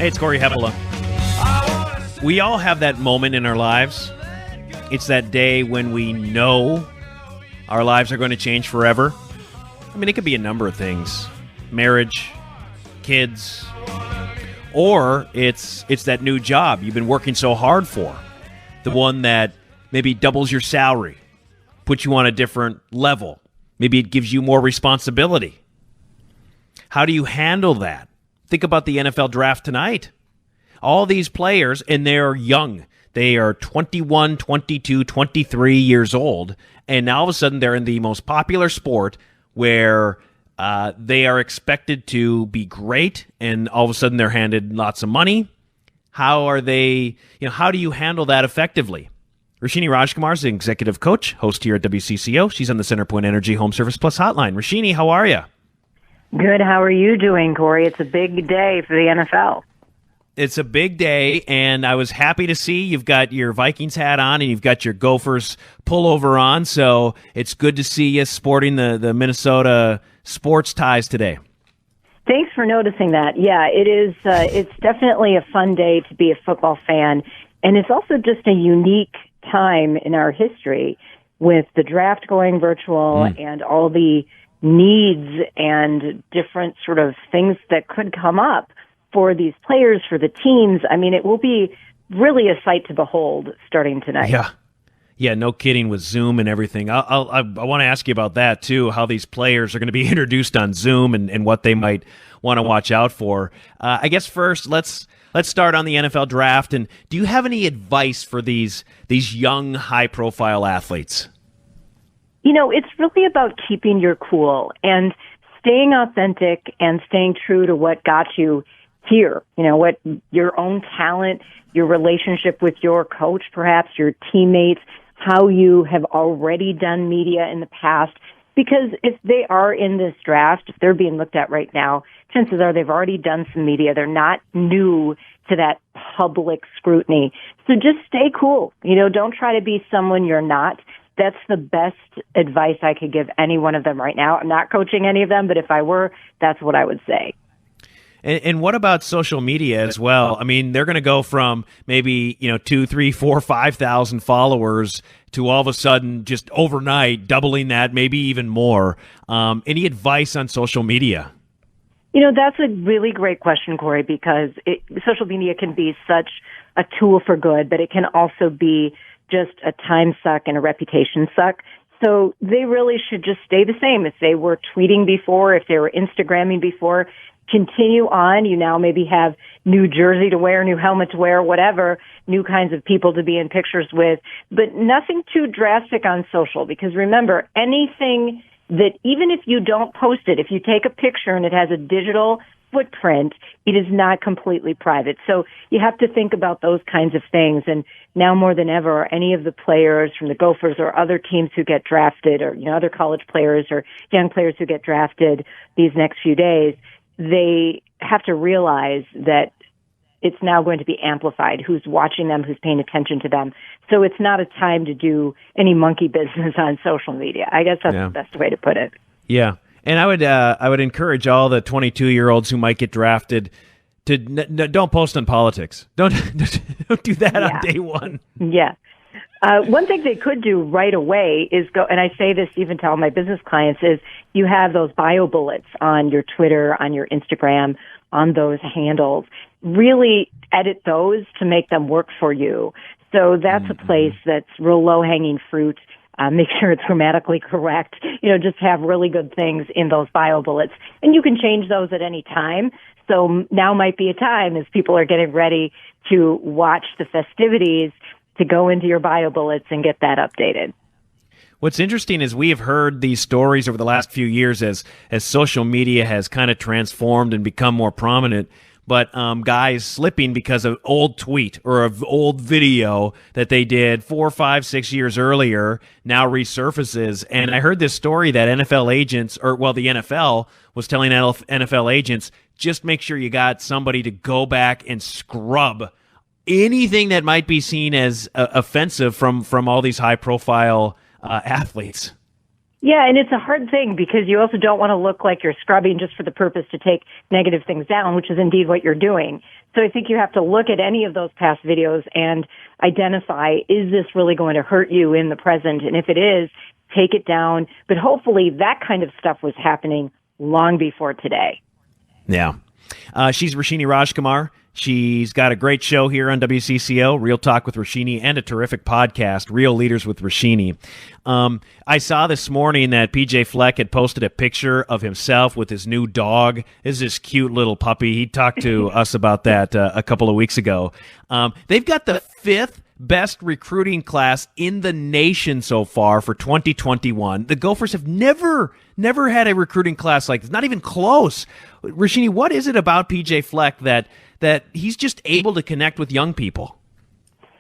Hey, it's Cory Hepola. We all have that moment in our lives. It's that day when we know our lives are going to change forever. I mean, it could be a number of things. Marriage, kids, or it's that new job you've been working so hard for. The one that maybe doubles your salary, puts you on a different level. Maybe it gives you more responsibility. How do you handle that? Think about the NFL draft tonight. All these players, and they're young. They are 21, 22, 23 years old, and now all of a sudden they're in the most popular sport where they are expected to be great, and all of a sudden they're handed lots of money. How are they, how do you handle that effectively? Roshini Rajkumar is the executive coach, host here at WCCO. She's on the Centerpoint Energy Home Service Plus hotline. Roshini, how are you? Good. How are you doing, Cory? It's a big day for the NFL. It's a big day, and I was happy to see you've got your Vikings hat on and you've got your Gophers pullover on, so it's good to see you sporting the Minnesota sports ties today. Thanks for noticing that. Yeah, it is. It's definitely a fun day to be a football fan, and it's also just a unique time in our history with the draft going virtual and all the needs and different sort of things that could come up for these players, for the teams. I mean, it will be really a sight to behold starting tonight. Yeah, no kidding with Zoom and everything. I want to ask you about that, too, how these players are going to be introduced on Zoom and what they might want to watch out for. I guess first, let's start on the NFL draft. And do you have any advice for these young, high-profile athletes? It's really about keeping your cool and staying authentic and staying true to what got you here. What your own talent, your relationship with your coach, perhaps your teammates, how you have already done media in the past. Because if they are in this draft, if they're being looked at right now, chances are they've already done some media. They're not new to that public scrutiny. So just stay cool. Don't try to be someone you're not. That's the best advice I could give any one of them right now. I'm not coaching any of them, but if I were, that's what I would say. And what about social media as well? I mean, they're going to go from maybe 2, 3, 4, 5,000 followers to all of a sudden just overnight doubling that, maybe even more. Any advice on social media? That's a really great question, Cory, because social media can be such a tool for good, but it can also be just a time suck and a reputation suck. So they really should just stay the same. If they were tweeting before, if they were Instagramming before, continue on. You now maybe have new jersey to wear, new helmet to wear, whatever, new kinds of people to be in pictures with, but nothing too drastic on social, because remember, anything that even if you don't post it, if you take a picture and it has a digital footprint, it is not completely private. So you have to think about those kinds of things. And now more than ever, any of the players from the Gophers or other teams who get drafted, or other college players or young players who get drafted these next few days, they have to realize that it's now going to be amplified. Who's watching them, who's paying attention to them. So it's not a time to do any monkey business on social media. I guess that's the best way to put it. Yeah. And I would encourage all the 22-year-olds who might get drafted to don't post on politics. Don't do that on day one. Yeah. One thing they could do right away is go, and I say this even to all my business clients, is you have those bio bullets on your Twitter, on your Instagram, on those handles. Really edit those to make them work for you. So that's a place that's real low-hanging fruit. Make sure it's grammatically correct. Just have really good things in those bio bullets. And you can change those at any time. So now might be a time as people are getting ready to watch the festivities to go into your bio bullets and get that updated. What's interesting is we have heard these stories over the last few years as social media has kind of transformed and become more prominent. But guys slipping because of old tweet or of old video that they did 4, 5, 6 years earlier now resurfaces. And I heard this story that NFL agents, the NFL was telling NFL agents, just make sure you got somebody to go back and scrub anything that might be seen as offensive from all these high-profile athletes. Yeah, and it's a hard thing because you also don't want to look like you're scrubbing just for the purpose to take negative things down, which is indeed what you're doing. So I think you have to look at any of those past videos and identify, is this really going to hurt you in the present? And if it is, take it down. But hopefully that kind of stuff was happening long before today. Yeah. She's Roshini Rajkumar. She's got a great show here on WCCO, Real Talk with Roshini, and a terrific podcast, Real Leaders with Roshini. I saw this morning that PJ Fleck had posted a picture of himself with his new dog. This is this cute little puppy. He talked to us about that a couple of weeks ago. They've got the 5th best recruiting class in the nation so far for 2021. The Gophers have never had a recruiting class like this, not even close. Roshini, what is it about PJ Fleck that he's just able to connect with young people?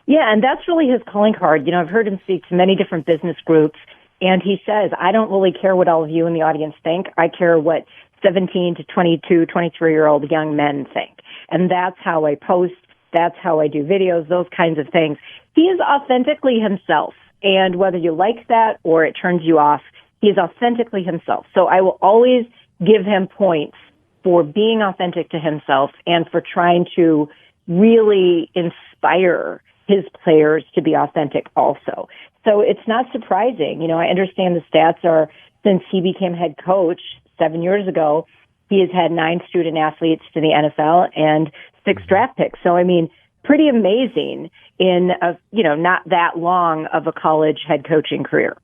Yeah, and that's really his calling card. You know, I've heard him speak to many different business groups, and he says, I don't really care what all of you in the audience think. I care what 17 to 22, 23-year-old young men think. And that's how I post. That's how I do videos, those kinds of things. He is authentically himself. And whether you like that or it turns you off, he is authentically himself. So I will always give him points for being authentic to himself and for trying to really inspire his players to be authentic also. So it's not surprising. You know, I understand the stats are since he became head coach 7 years ago, he has had 9 student athletes to the NFL and 6 draft picks. So, I mean, pretty amazing in not that long of a college head coaching career.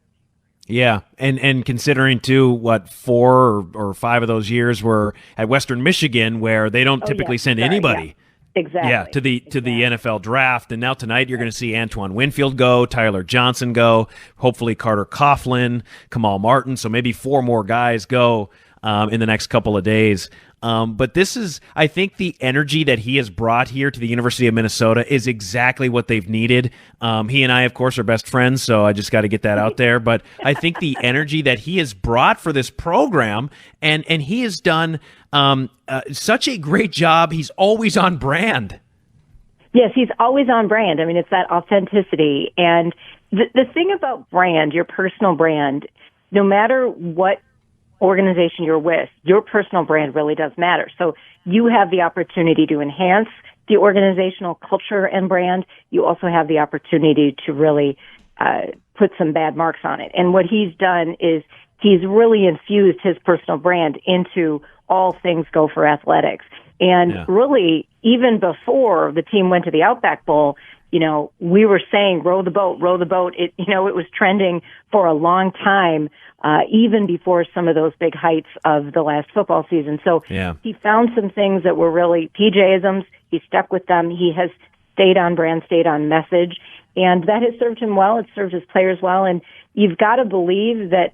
Yeah, and considering too, 4 or 5 of those years were at Western Michigan, where they don't typically send anybody. Yeah. Exactly. Yeah, to the NFL draft, and now tonight you're going to see Antoine Winfield go, Tyler Johnson go, hopefully Carter Coughlin, Kamal Martin, so maybe 4 more guys go in the next couple of days. But this is, I think, the energy that he has brought here to the University of Minnesota is exactly what they've needed. He and I, of course, are best friends, so I just got to get that out there. But I think the energy that he has brought for this program, and he has done such a great job. He's always on brand. Yes, he's always on brand. I mean, it's that authenticity. And the thing about brand, your personal brand, no matter what organization you're with, your personal brand really does matter. So you have the opportunity to enhance the organizational culture and brand. You also have the opportunity to really put some bad marks on it. And what he's done is he's really infused his personal brand into all things Gopher athletics. And really, even before the team went to the Outback Bowl, you know, we were saying, row the boat, row the boat. It was trending for a long time, even before some of those big heights of the last football season. So he found some things that were really PJ-isms. He stuck with them. He has stayed on brand, stayed on message, and that has served him well. It's served his players well. And you've got to believe that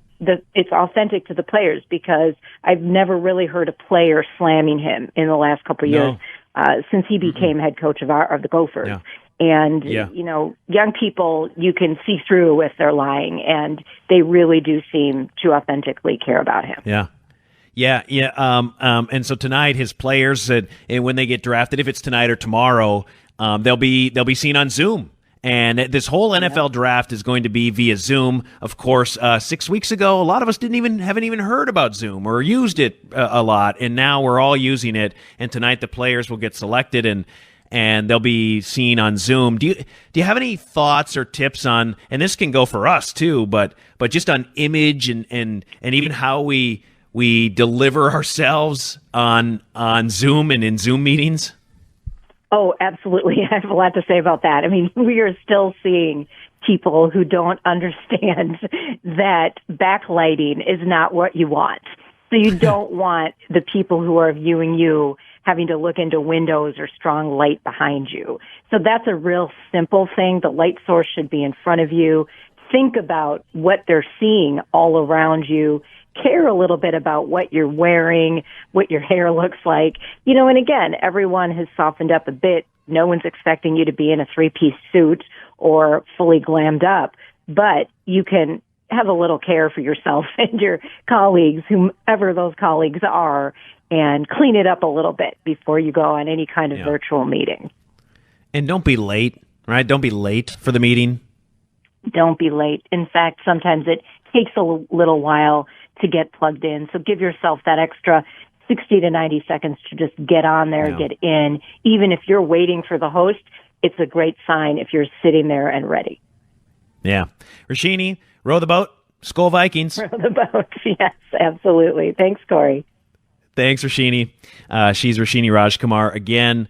it's authentic to the players, because I've never really heard a player slamming him in the last couple of years since he became head coach of the Gophers. Yeah. And, you know, young people, you can see through if they're lying, and they really do seem to authentically care about him. And so tonight, his players said, when they get drafted, if it's tonight or tomorrow, they'll be seen on Zoom. And this whole NFL draft is going to be via Zoom. Of course, 6 weeks ago, a lot of us haven't even heard about Zoom or used it a lot, and now we're all using it. And tonight, the players will get selected and they'll be seen on Zoom. Do you have any thoughts or tips on, and this can go for us too, but just on image and even how we deliver ourselves on Zoom and in Zoom meetings? Oh, absolutely. I have a lot to say about that. I mean, we are still seeing people who don't understand that backlighting is not what you want. So you don't want the people who are viewing you having to look into windows or strong light behind you. So that's a real simple thing. The light source should be in front of you. Think about what they're seeing all around you. Care a little bit about what you're wearing, what your hair looks like. You know, and again, everyone has softened up a bit. No one's expecting you to be in a 3-piece suit or fully glammed up, but you can have a little care for yourself and your colleagues, whomever those colleagues are, and clean it up a little bit before you go on any kind of virtual meeting. And don't be late, right? Don't be late for the meeting. Don't be late. In fact, sometimes it takes a little while to get plugged in. So give yourself that extra 60 to 90 seconds to just get on there, get in. Even if you're waiting for the host, it's a great sign if you're sitting there and ready. Yeah. Roshini, row the boat. Skol Vikings. Row the boat. Yes, absolutely. Thanks, Cory. Thanks, Roshini. She's Roshini Rajkumar. Again,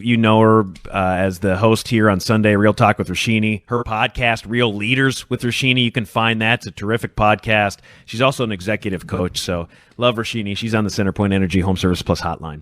you know her as the host here on Sunday, Real Talk with Roshini. Her podcast, Real Leaders with Roshini, you can find that. It's a terrific podcast. She's also an executive coach, so love Roshini. She's on the CenterPoint Energy Home Service Plus hotline.